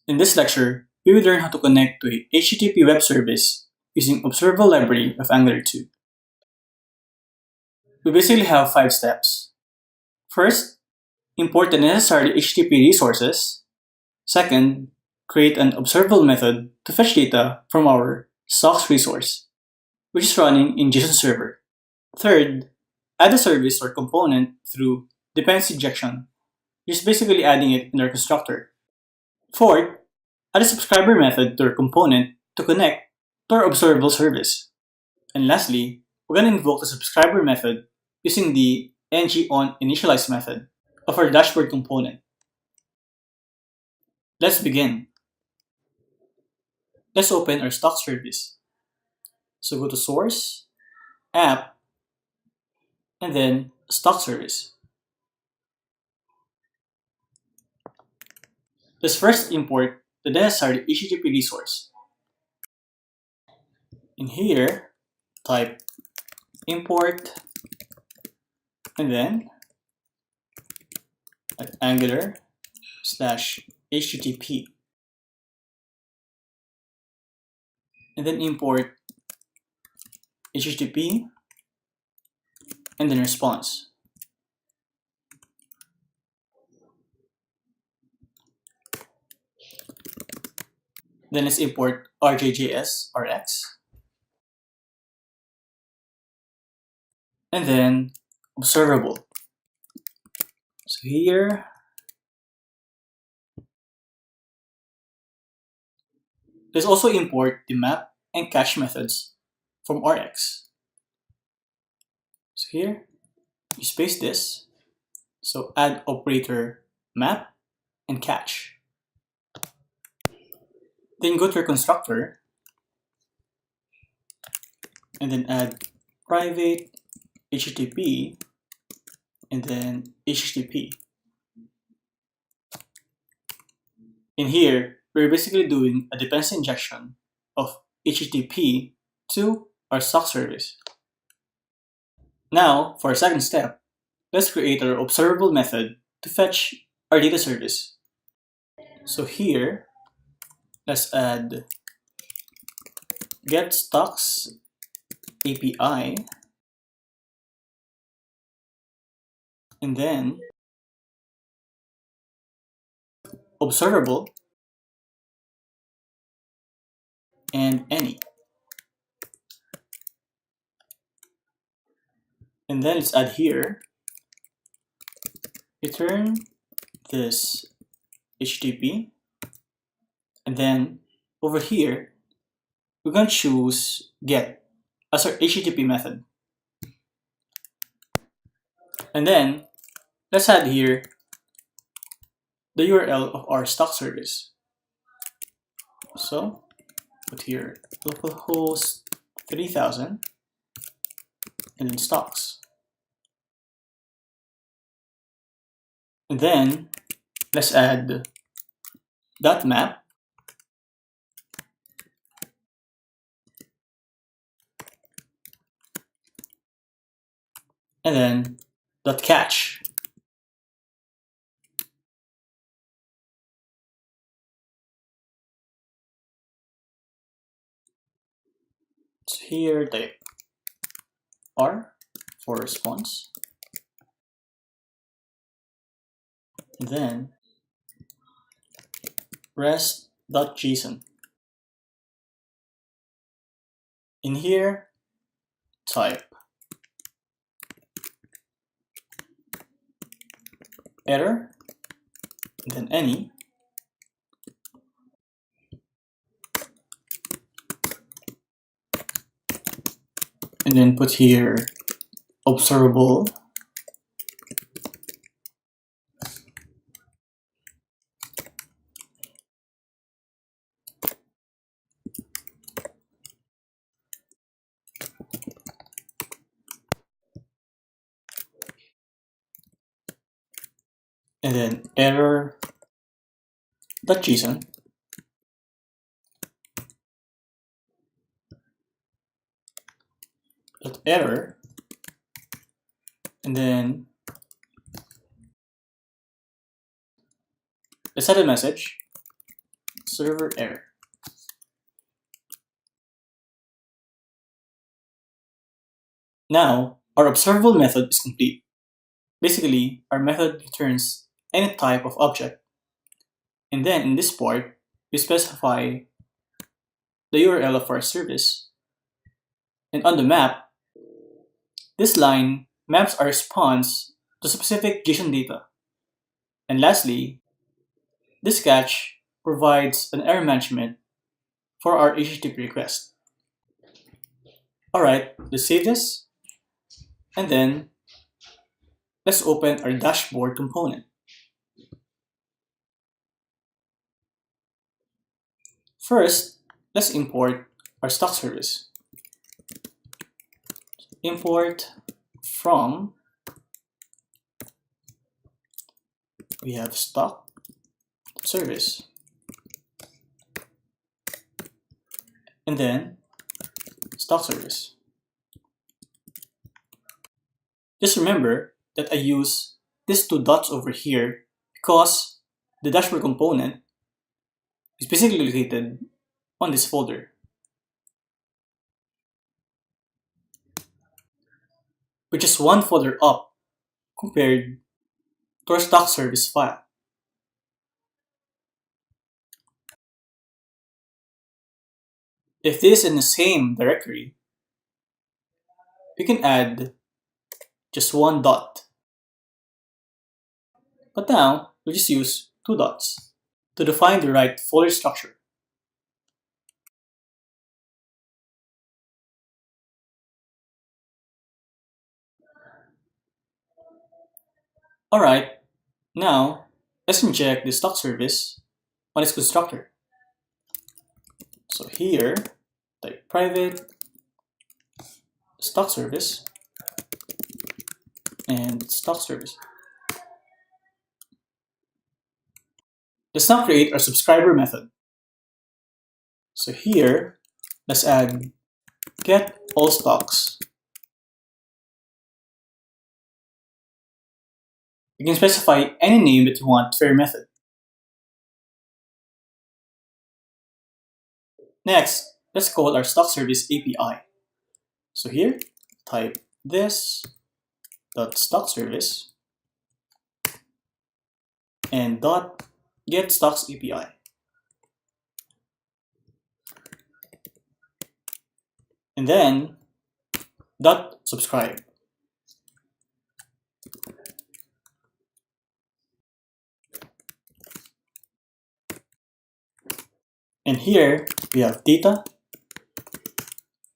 In this lecture, we will learn how to connect to a HTTP web service using Observable library of Angular 2. We basically have 5 steps. First, import the necessary HTTP resources. Second, create an observable method to fetch data from our stocks resource, which is running in JSON server. Third, add a service or component through dependency injection, which is basically adding it in our constructor. Fourth, add a subscriber method to our component to connect to our observable service. And lastly, we're going to invoke the subscriber method using the ngOnInitialize method of our dashboard component. Let's begin. Let's open our stock service. So go to Source, App, and then Stock Service. Let's first import the necessary HTTP resource. In here, type import and then at Angular/HTTP. And then import HTTP and then response. Then let's import RJJS Rx. And then observable. So here, let's also import the map and cache methods from Rx. So here, you space this. So add operator map and cache. Then go to your constructor and then add private HTTP and then HTTP. In here, we're basically doing a dependency injection of HTTP to our stock service. Now, for our second step, let's create our observable method to fetch our data service. So here, let's add get stocks API and then observable and any. And then let's add here return this HTTP. And then over here, we're going to choose get as our HTTP method. And then let's add here the URL of our stock service. So put here localhost 3000 and then stocks. And then let's add .map and then .cache. So here type R for response. And then rest.json. In here, type error, and then any, and then put here observable, and then error.json, error, and then let's add a message server error. Now, our observable method is complete. Basically, our method returns any type of object. And then in this part, we specify the URL of our service. And on the map, this line maps our response to specific JSON data. And lastly, this catch provides an error management for our HTTP request. Alright, let's save this. And then, let's open our dashboard component. First, let's import our stock service. Import from, we have stock service. And then, stock service. Just remember that I use these two dots over here because the dashboard component is basically located on this folder, which is one folder up compared to our stock service file. If this is in the same directory, we can add just one dot. But now, we'll just use two dots to define the right folder structure. Alright, now let's inject the stock service on its constructor. So here, type private stock service and stock service. Let's now create our subscriber method. So here, let's add get all stocks. You can specify any name that you want for your method. Next, let's call our stock service API. So here, type this dot stock service and dot get stocks API. And then dot subscribe. And here we have data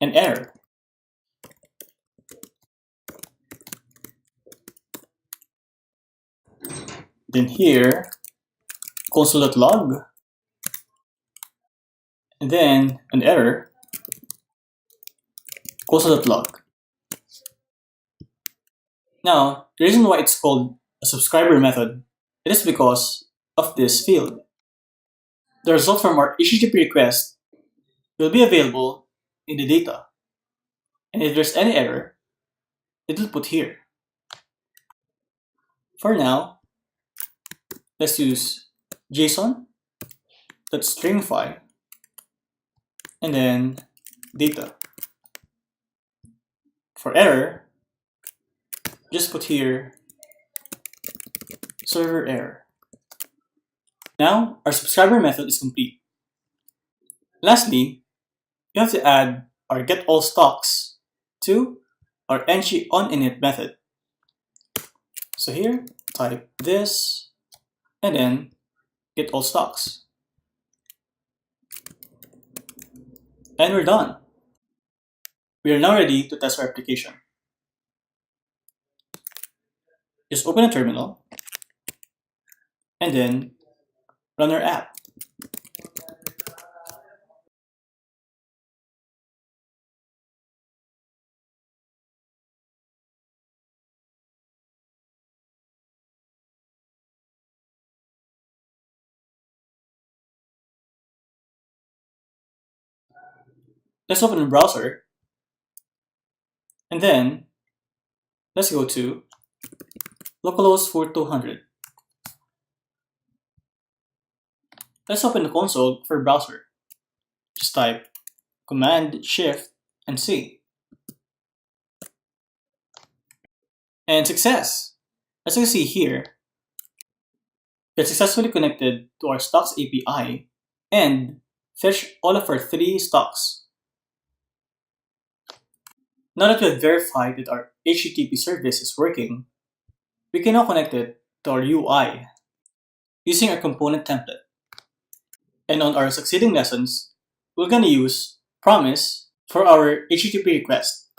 and error. Then here console.log and then an error console.log. Now, the reason why it's called a subscriber method, it is because of this field. The result from our HTTP request will be available in the data. And if there's any error, it will put here. For now, let's use JSON.stringify and then data. For error, just put here server error. Now, our subscriber method is complete. Lastly, you have to add our get all stocks to our entry on init method. So here, type this and then get all stocks. And we're done. We are now ready to test our application. Just open a terminal and then run our app. Let's open the browser and then let's go to localhost 4200. Let's open the console for browser. Just type Command, Shift, and C. And success! As you can see here, it's successfully connected to our stocks API and fetched all of our 3 stocks. Now that we have verified that our HTTP service is working, we can now connect it to our UI using our component template. And on our succeeding lessons, we're going to use promise for our HTTP request.